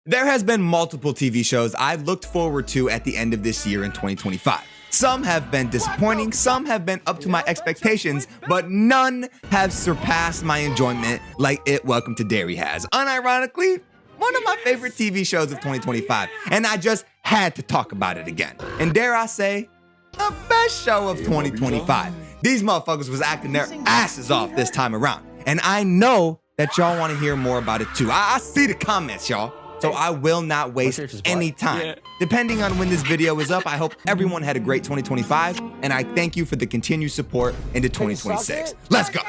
There has been multiple TV shows I've looked forward to at the end of this year in 2025. Some have been disappointing, some have been up to my expectations, but none have surpassed my enjoyment like It Welcome to Derry has. Unironically, one of my favorite TV shows of 2025, and I just had to talk about it again. And dare I say, the best show of 2025. These motherfuckers was acting their asses off this time around, and I know that y'all want to hear more about it too. I see the comments, y'all. So I will not waste any time. Depending on when this video is up, I hope everyone had a great 2025, and I thank you for the continued support into 2026. Let's go.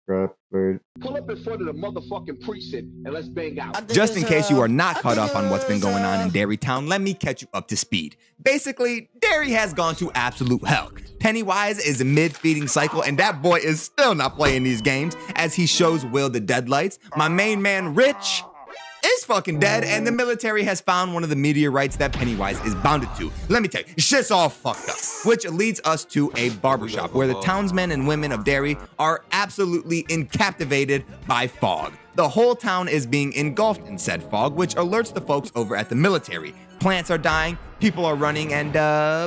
Pull up in front of the motherfucking precinct and let's bang out. Just in case you are not caught up on what's been going on in Derry town, let me catch you up to speed. Basically, Derry has gone to absolute hell. Pennywise is a mid-feeding cycle, and that boy is still not playing these games as he shows Will the deadlights. My main man, Rich, is fucking dead, and the military has found one of the meteorites that Pennywise is bounded to. Let me tell you, shit's all fucked up. Which leads us to a barbershop where the townsmen and women of Derry are absolutely captivated by fog. The whole town is being engulfed in said fog, which alerts the folks over at the military. Plants are dying, people are running, and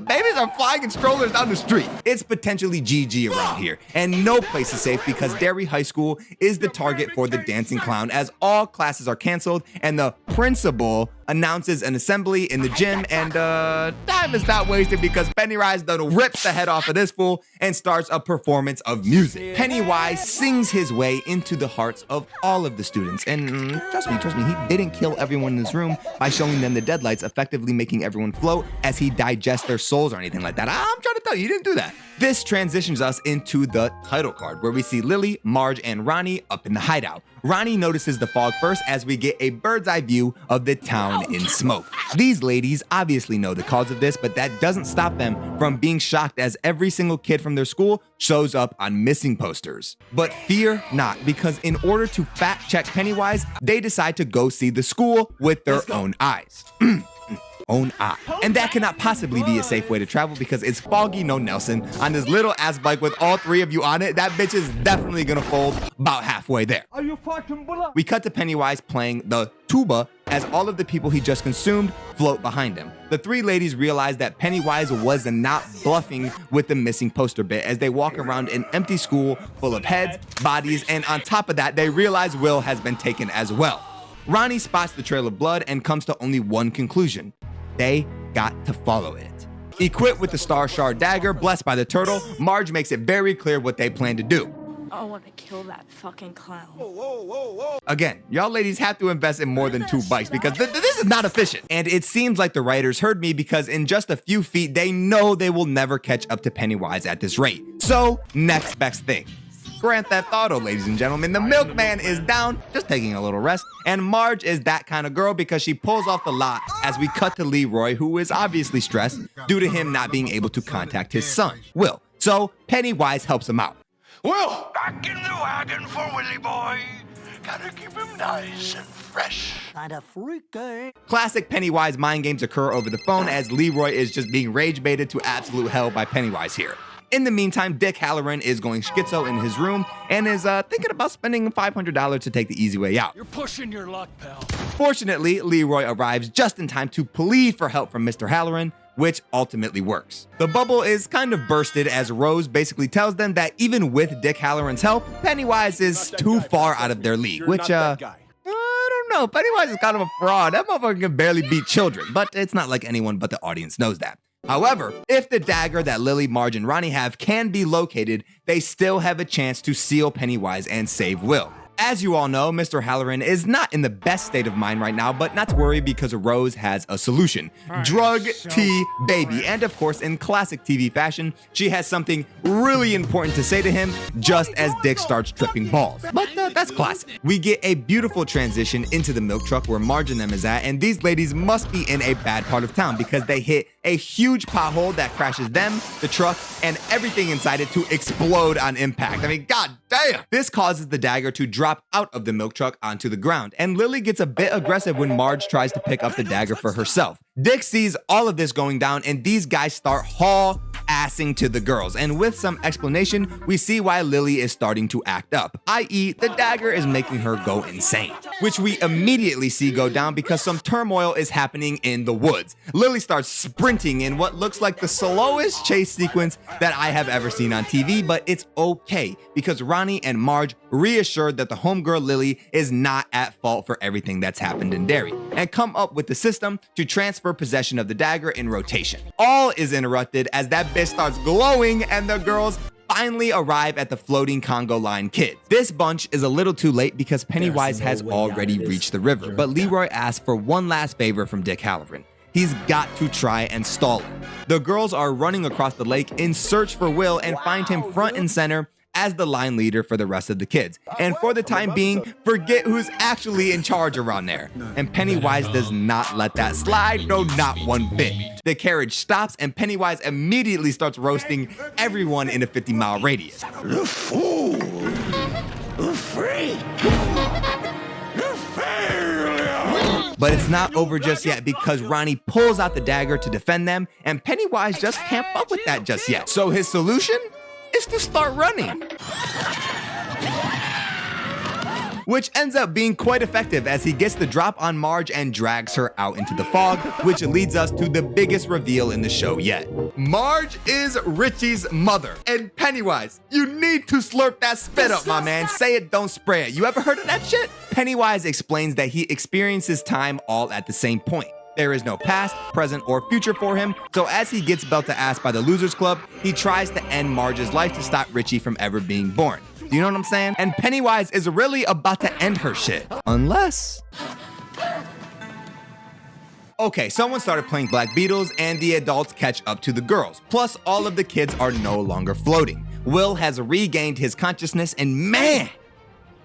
babies are flying in strollers down the street. It's potentially GG around here, and no place is safe because Derry High School is the target for the dancing clown as all classes are canceled and the principal announces an assembly in the gym, and time is not wasted because Pennywise done rips the head off of this fool and starts a performance of music. Pennywise sings his way into the hearts of all of the students, and trust me, he didn't kill everyone in this room by showing them the deadlights, effectively making everyone float as he digests their souls or anything like that. I'm trying to tell you, he didn't do that. This transitions us into the title card where we see Lily, Marge, and Ronnie up in the hideout. Ronnie notices the fog first as we get a bird's eye view of the town in smoke. These ladies obviously know the cause of this, but that doesn't stop them from being shocked as every single kid from their school shows up on missing posters. But fear not, because in order to fact check Pennywise, they decide to go see the school with their own eyes. Own eye. And that cannot possibly be a safe way to travel because it's foggy, no Nelson, on this little ass bike with all three of you on it. That bitch is definitely gonna fold about halfway there. Are you fucking bullet? We cut to Pennywise playing the tuba as all of the people he just consumed float behind him. The three ladies realize that Pennywise was not bluffing with the missing poster bit as they walk around an empty school full of heads, bodies, and on top of that, they realize Will has been taken as well. Ronnie spots the trail of blood and comes to only one conclusion. They got to follow it. Equipped with the Star Shard dagger, blessed by the turtle, Marge makes it very clear what they plan to do. I want to kill that fucking clown. Again, y'all ladies have to invest in more than 2 bikes because this is not efficient. And it seems like the writers heard me because in just a few feet, they know they will never catch up to Pennywise at this rate. So, next best thing. Grand Theft Auto, ladies and gentlemen. The milkman is down, just taking a little rest, and Marge is that kind of girl because she pulls off the lot as we cut to Leroy, who is obviously stressed due to him not being able to contact his son, Will. So Pennywise helps him out. Will, back in the wagon for Willie boy. Gotta keep him nice and fresh. Kinda freaky. Classic Pennywise mind games occur over the phone as Leroy is just being rage baited to absolute hell by Pennywise here. In the meantime, Dick Halloran is going schizo in his room and is thinking about spending $500 to take the easy way out. You're pushing your luck, pal. Fortunately, Leroy arrives just in time to plead for help from Mr. Halloran, which ultimately works. The bubble is kind of bursted as Rose basically tells them that even with Dick Halloran's help, Pennywise is too far out of their league, which, I don't know. Pennywise is kind of a fraud. That motherfucker can barely beat children, but it's not like anyone but the audience knows that. However, if the dagger that Lily, Marge, and Ronnie have can be located, they still have a chance to seal Pennywise and save Will. As you all know, Mr. Halloran is not in the best state of mind right now, but not to worry because Rose has a solution. Drug tea baby. And of course, in classic TV fashion, she has something really important to say to him just as Dick starts tripping balls. But that's classic. We get a beautiful transition into the milk truck where Marge and them is at, and these ladies must be in a bad part of town because they hit a huge pothole that crashes them, the truck, and everything inside it to explode on impact. I mean, god damn! This causes the dagger to drop out of the milk truck onto the ground, and Lily gets a bit aggressive when Marge tries to pick up the dagger for herself. Dick sees all of this going down, and these guys start haul assing to the girls, and with some explanation, we see why Lily is starting to act up, i.e. the dagger is making her go insane, which we immediately see go down because some turmoil is happening in the woods. Lily starts sprinting in what looks like the slowest chase sequence that I have ever seen on TV, but it's okay because Ronnie and Marge reassured that the homegirl Lily is not at fault for everything that's happened in Derry, and come up with the system to transfer possession of the dagger in rotation. All is interrupted as that bitch starts glowing and the girls finally arrive at the floating Congo line kids. This bunch is a little too late because Pennywise has already reached the river, but Leroy asks for one last favor from Dick Halloran. He's got to try and stall him. The girls are running across the lake in search for Will and find him front and center as the line leader for the rest of the kids. And for the time being, forget who's actually in charge around there. And Pennywise does not let that slide, no, not one bit. The carriage stops and Pennywise immediately starts roasting everyone in a 50-mile radius. You fool! You freak! You failure! But it's not over just yet because Ronnie pulls out the dagger to defend them and Pennywise just can't fuck with that just yet. So his solution is to start running, which ends up being quite effective as he gets the drop on Marge and drags her out into the fog, which leads us to the biggest reveal in the show yet. Marge is Richie's mother, and Pennywise, you need to slurp that spit up, my man. Say it, don't spray it. You ever heard of that shit? Pennywise explains that he experiences time all at the same point. There is no past, present, or future for him, so as he gets belted ass by the Losers Club, he tries to end Marge's life to stop Richie from ever being born. Do you know what I'm saying? And Pennywise is really about to end her shit. Unless... Okay, someone started playing Black Beatles and the adults catch up to the girls. Plus, all of the kids are no longer floating. Will has regained his consciousness and man,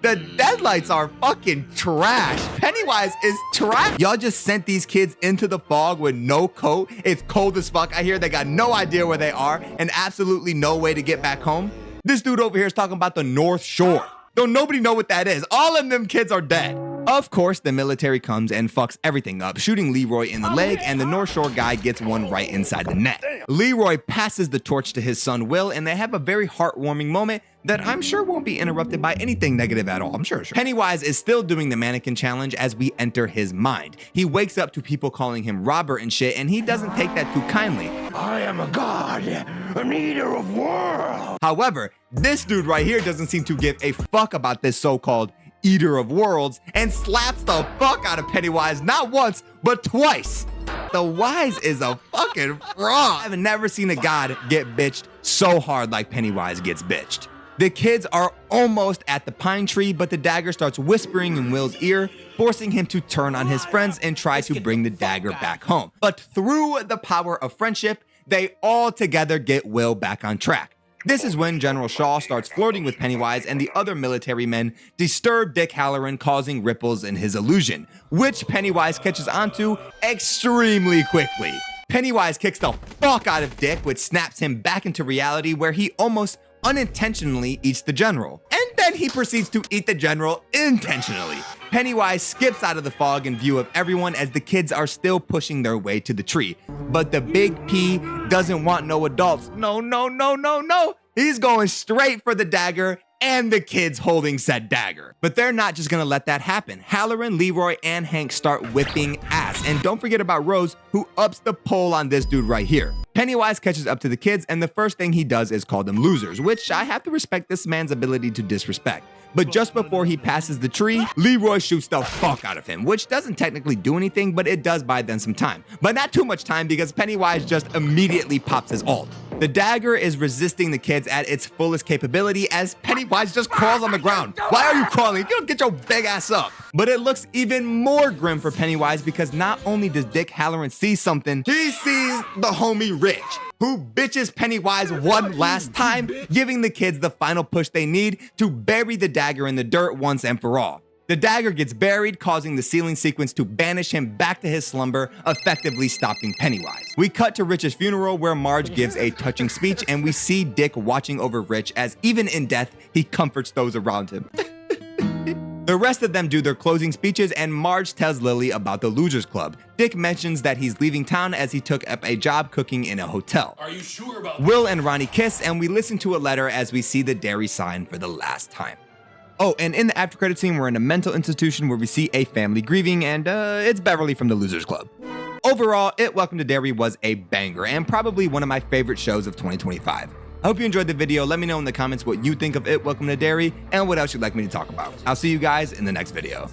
the deadlights are fucking trash. Pennywise is trash. Y'all just sent these kids into the fog with no coat. It's cold as fuck. I hear they got no idea where they are and absolutely no way to get back home. This dude over here is talking about the North Shore. Don't nobody know what that is. All of them kids are dead. Of course, the military comes and fucks everything up, shooting Leroy in the leg, and the North Shore guy gets one right inside the neck. Leroy passes the torch to his son Will, and they have a very heartwarming moment that I'm sure won't be interrupted by anything negative at all. I'm sure. Pennywise is still doing the mannequin challenge as we enter his mind. He wakes up to people calling him Robert and shit, and he doesn't take that too kindly. I am a god, an eater of worlds. However, this dude right here doesn't seem to give a fuck about this so-called eater of worlds and slaps the fuck out of Pennywise not once, but twice. The Wise is a fucking fraud. I've never seen a god get bitched so hard like Pennywise gets bitched. The kids are almost at the pine tree, but the dagger starts whispering in Will's ear, forcing him to turn on his friends and try to bring the dagger back home. But through the power of friendship, they all together get Will back on track. This is when General Shaw starts flirting with Pennywise and the other military men disturb Dick Halloran, causing ripples in his illusion, which Pennywise catches onto extremely quickly. Pennywise kicks the fuck out of Dick, which snaps him back into reality where he almost unintentionally eats the general. And then he proceeds to eat the general intentionally. Pennywise skips out of the fog in view of everyone as the kids are still pushing their way to the tree. But the big P doesn't want no adults. No. He's going straight for the dagger and the kids holding said dagger. But they're not just gonna let that happen. Halloran, Leroy, and Hank start whipping ass. And don't forget about Rose, who ups the pole on this dude right here. Pennywise catches up to the kids, and the first thing he does is call them losers, which I have to respect this man's ability to disrespect. But just before he passes the tree, Leroy shoots the fuck out of him, which doesn't technically do anything, but it does buy them some time. But not too much time because Pennywise just immediately pops his ult. The dagger is resisting the kids at its fullest capability as Pennywise just crawls on the ground. Why are you crawling? You don't get your big ass up. But it looks even more grim for Pennywise because not only does Dick Halloran see something, he sees the homie Rich, who bitches Pennywise one last time, giving the kids the final push they need to bury the dagger in the dirt once and for all. The dagger gets buried, causing the ceiling sequence to banish him back to his slumber, effectively stopping Pennywise. We cut to Rich's funeral where Marge gives a touching speech and we see Dick watching over Rich as even in death, he comforts those around him. The rest of them do their closing speeches, and Marge tells Lily about the Losers Club. Dick mentions that he's leaving town as he took up a job cooking in a hotel. Are you sure about Will and Ronnie kiss, and we listen to a letter as we see the Derry sign for the last time. Oh, and in the after credit scene, we're in a mental institution where we see a family grieving, and it's Beverly from the Losers Club. Overall, It Welcome to Derry was a banger, and probably one of my favorite shows of 2025. I hope you enjoyed the video. Let me know in the comments what you think of It Welcome to Derry and what else you'd like me to talk about. I'll see you guys in the next video.